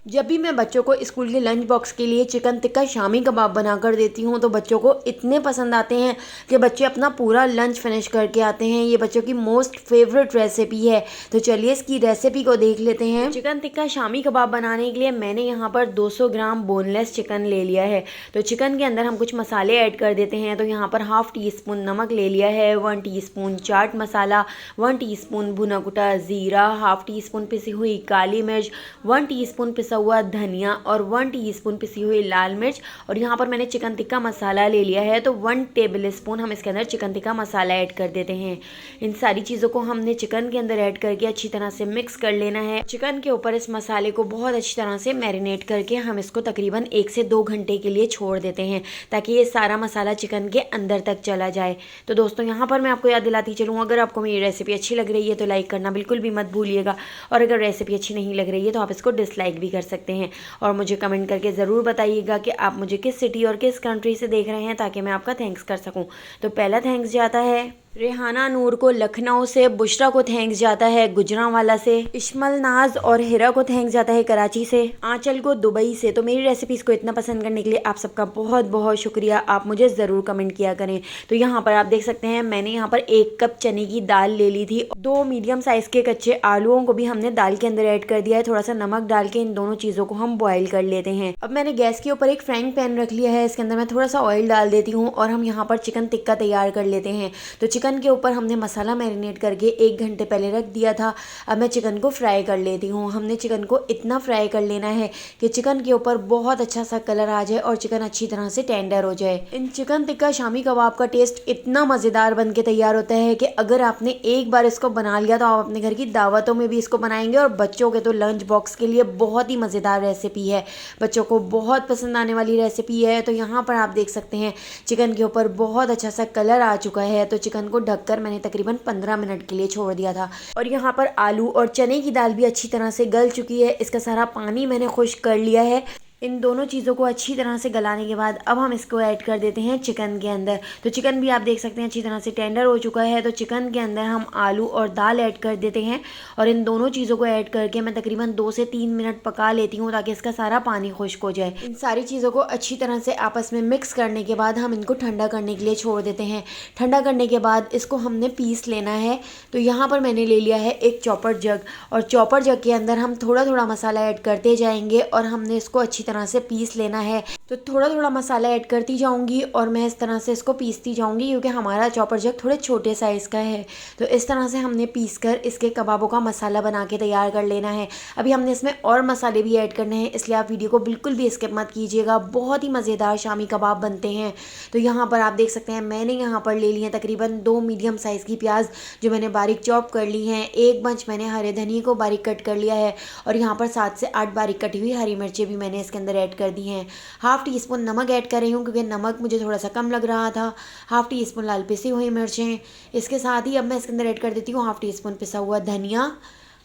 जब भी मैं बच्चों को स्कूल के लंच बॉक्स के लिए चिकन टिक्का शामी कबाब बना कर देती हूँ तो बच्चों को इतने पसंद आते हैं कि बच्चे अपना पूरा लंच फिनिश करके आते हैं। ये बच्चों की मोस्ट फेवरेट रेसिपी है। तो चलिए इसकी रेसिपी को देख लेते हैं। चिकन टिक्का शामी कबाब बनाने के लिए मैंने यहाँ पर 200 ग्राम बोनलेस चिकन ले लिया है। तो चिकन के अंदर हम कुछ मसाले ऐड कर देते हैं। तो यहाँ पर हाफ टी स्पून नमक ले लिया है, 1 टीस्पून चाट मसाला, 1 टीस्पून भुना कुटा जीरा, हाफ टी स्पून पिसी हुई काली मिर्च, 1 टीस्पून पिसा हुआ धनिया और 1 टीस्पून पिसी हुई लाल मिर्च। और यहाँ पर मैंने चिकन टिक्का मसाला ले लिया है। तो 1 टेबल स्पून हम इसके अंदर चिकन टिक्का मसाला ऐड कर देते हैं। इन सारी चीज़ों को हमने चिकन के अंदर ऐड करके अच्छी तरह से मिक्स कर लेना है। चिकन के ऊपर इस मसाले को बहुत अच्छी तरह से मैरिनेट करके हम इसको तकरीबन 1 से 2 घंटे के लिए छोड़ देते हैं ताकि ये सारा मसाला चिकन के अंदर तक चला जाए। तो दोस्तों यहाँ पर मैं आपको याद दिलाती चलूँ, अगर आपको मेरी रेसिपी अच्छी लग रही है तो लाइक करना बिल्कुल भी मत भूलिएगा, और अगर रेसिपी अच्छी नहीं लग रही है तो आप इसको डिसलाइक भी कर सकते हैं। और मुझे कमेंट करके ज़रूर बताइएगा कि आप मुझे किस सिटी और किस कंट्री से देख रहे हैं ताकि मैं आपका थैंक्स कर सकूं। तो पहला थैंक्स जाता है रेहाना नूर को लखनऊ से, बुशरा को थैंक्स जाता है गुजरांवाला से, इश्मल नाज और हिरा को थैंक्स जाता है कराची से, आंचल को दुबई से। तो मेरी रेसिपीज़ को इतना पसंद करने के लिए आप सबका बहुत बहुत शुक्रिया। आप मुझे ज़रूर कमेंट किया करें। तो यहाँ पर आप देख सकते हैं मैंने यहाँ पर 1 कप चने की दाल ले ली थी। 2 मीडियम साइज़ के कच्चे आलूओं को भी हमने दाल के अंदर ऐड कर दिया है। थोड़ा सा नमक डाल के इन दोनों चीज़ों को हम बॉयल कर लेते हैं। अब मैंने गैस के ऊपर एक फ्राइंग पैन रख लिया है। इसके अंदर मैं थोड़ा सा ऑयल डाल देती हूँ और हम यहाँ पर चिकन टिक्का तैयार कर लेते हैं। तो चिकन के ऊपर हमने मसाला मैरिनेट करके 1 घंटे पहले रख दिया था। अब मैं चिकन को फ्राई कर लेती हूँ। हमने चिकन को इतना फ्राई कर लेना है कि चिकन के ऊपर बहुत अच्छा सा कलर आ जाए और चिकन अच्छी तरह से टेंडर हो जाए। इन चिकन टिक्का शामी कबाब का टेस्ट इतना मज़ेदार बन के तैयार होता है कि अगर आपने एक बार इसको बना लिया तो आप अपने घर की दावतों में भी इसको बनाएंगे, और बच्चों के तो लंच बॉक्स के लिए बहुत ही मज़ेदार रेसिपी है। बच्चों को बहुत पसंद आने वाली रेसिपी है। तो यहाँ पर आप देख सकते हैं चिकन के ऊपर बहुत अच्छा सा कलर आ चुका है। तो चिकन को ढककर मैंने तकरीबन 15 मिनट के लिए छोड़ दिया था। और यहाँ पर आलू और चने की दाल भी अच्छी तरह से गल चुकी है। इसका सारा पानी मैंने खुश्क कर लिया है। इन दोनों चीज़ों को अच्छी तरह से गलाने के बाद अब हम इसको ऐड कर देते हैं चिकन के अंदर। तो चिकन भी आप देख सकते हैं अच्छी तरह से टेंडर हो चुका है। तो चिकन के अंदर हम आलू और दाल ऐड कर देते हैं और इन दोनों चीज़ों को ऐड करके मैं तकरीबन 2 से 3 मिनट पका लेती हूँ ताकि इसका सारा पानी खुश्क हो जाए। इन सारी चीज़ों को अच्छी तरह से आपस में मिक्स करने के बाद हम इनको ठंडा करने के लिए छोड़ देते हैं। ठंडा करने के बाद इसको हमने पीस लेना है। तो यहाँ पर मैंने ले लिया है एक चॉपर जग, और चॉपर जग के अंदर हम थोड़ा थोड़ा मसाला ऐड करते जाएंगे और हमने इसको अच्छी तरह से पीस लेना है। तो थोड़ा थोड़ा मसाला ऐड करती जाऊंगी और मैं इस तरह से इसको पीसती जाऊंगी क्योंकि हमारा चॉपर जग थोड़े छोटे साइज़ का है। तो इस तरह से हमने पीस कर इसके कबाबों का मसाला बना के तैयार कर लेना है। अभी हमने इसमें और मसाले भी ऐड करने हैं, इसलिए आप वीडियो को बिल्कुल भी स्किप मत कीजिएगा। बहुत ही मज़ेदार शामी कबाब बनते हैं। तो यहाँ पर आप देख सकते हैं मैंने यहाँ पर ले लिए हैं तकरीबन 2 मीडियम साइज़ की प्याज जो मैंने बारीक चॉप कर ली हैं। 1 बंच मैंने हरे धनिए को बारीक कट कर लिया है और यहाँ पर 7 से 8 बारीक कटी हुई हरी मिर्चें भी मैंने इसके अंदर ऐड कर दी हैं। हाफ टी स्पून नमक ऐड कर रही हूँ क्योंकि नमक मुझे थोड़ा सा कम लग रहा था। हाफ टी स्पून लाल पिसी हुई मिर्चें। इसके साथ ही अब मैं इसके अंदर ऐड कर देती हूँ हाफ टी स्पून पिसा हुआ धनिया,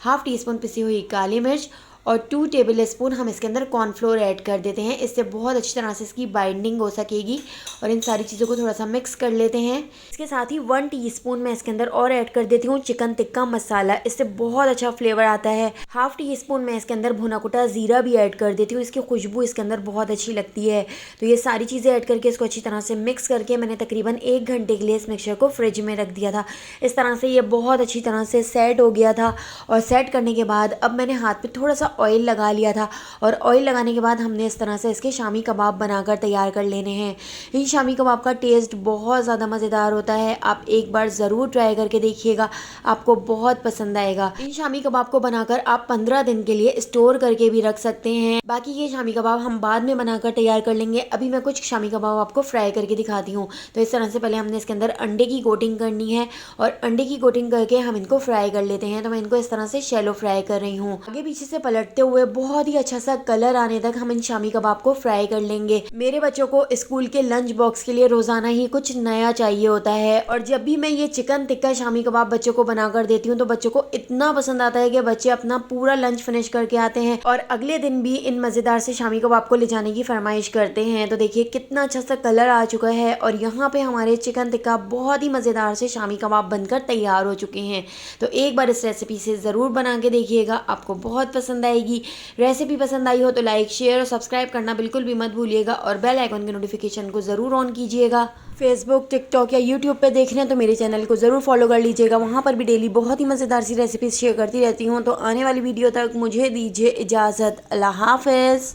हाफ टी स्पून पिसी हुई काली मिर्च और 2 टेबल स्पून हम इसके अंदर कॉर्नफ्लोर ऐड कर देते हैं। इससे बहुत अच्छी तरह से इसकी बाइंडिंग हो सकेगी। और इन सारी चीज़ों को थोड़ा सा मिक्स कर लेते हैं। इसके साथ ही 1 टीस्पून मैं इसके अंदर और ऐड कर देती हूँ चिकन टिक्का मसाला। इससे बहुत अच्छा फ्लेवर आता है। हाफ टी स्पून मैं इसके अंदर भुना कुटा ज़ीरा भी ऐड कर देती हूँ। इसकी खुशबू इसके अंदर बहुत अच्छी लगती है। तो ये सारी चीज़ें ऐड करके इसको अच्छी तरह से मिक्स करके मैंने तकरीबन 1 घंटे के लिए इस मिक्सचर को फ्रिज में रख दिया था। इस तरह से ये बहुत अच्छी तरह से सेट हो गया था। और सेट करने के बाद अब मैंने हाथ पे थोड़ा सा ऑयल लगा लिया था और ऑयल लगाने के बाद हमने इस तरह से इसके शामी कबाब बनाकर तैयार कर लेने हैं। इन शामी कबाब का टेस्ट बहुत ज़्यादा मज़ेदार होता है। आप एक बार ज़रूर ट्राई करके देखिएगा, आपको बहुत पसंद आएगा। इन शामी कबाब को बनाकर आप 15 दिन के लिए स्टोर करके भी रख सकते हैं। बाकी ये शामी कबाब हम बाद में बनाकर तैयार कर लेंगे। अभी मैं कुछ शामी कबाब आपको फ्राई करके दिखाती हूँ। तो इस तरह से पहले हमने इसके अंदर अंडे की कोटिंग करनी है और अंडे की कोटिंग करके हम इनको फ्राई कर लेते हैं। तो मैं इनको इस तरह से शैलो फ्राई कर रही हूँ। आगे पीछे से पलटते हुए बहुत ही अच्छा सा कलर आने तक हम इन शामी कबाब को फ्राई कर लेंगे। मेरे बच्चों को स्कूल के लंच बॉक्स के लिए रोजाना ही कुछ नया चाहिए होता है, और जब भी मैं ये चिकन टिक्का शामी कबाब बच्चों को बनाकर देती हूँ तो बच्चों को इतना पसंद आता है कि बच्चे अपना पूरा लंच फिनिश करके आते हैं और अगले दिन भी इन मजेदार से शामी कबाब को ले जाने की फरमाइश करते हैं। तो देखिए कितना अच्छा सा कलर आ चुका है और यहाँ पे हमारे चिकन टिक्का बहुत ही मजेदार से शामी कबाब बनकर तैयार हो चुके हैं। तो एक बार इस रेसिपी से जरूर बना के देखिएगा, आपको बहुत पसंद पसंद आएगी। रेसिपी पसंद आई हो तो लाइक, शेयर और सब्सक्राइब करना बिल्कुल भी मत भूलिएगा और बेल आइकन के नोटिफिकेशन को ज़रूर ऑन कीजिएगा। फेसबुक, टिकटॉक या यूट्यूब पे देख रहे हैं तो मेरे चैनल को ज़रूर फॉलो कर लीजिएगा। वहाँ पर भी डेली बहुत ही मज़ेदार सी रेसिपीज़ शेयर करती रहती हूँ। तो आने वाली वीडियो तक मुझे दीजिए इजाज़त। अल्लाह हाफ़िज़।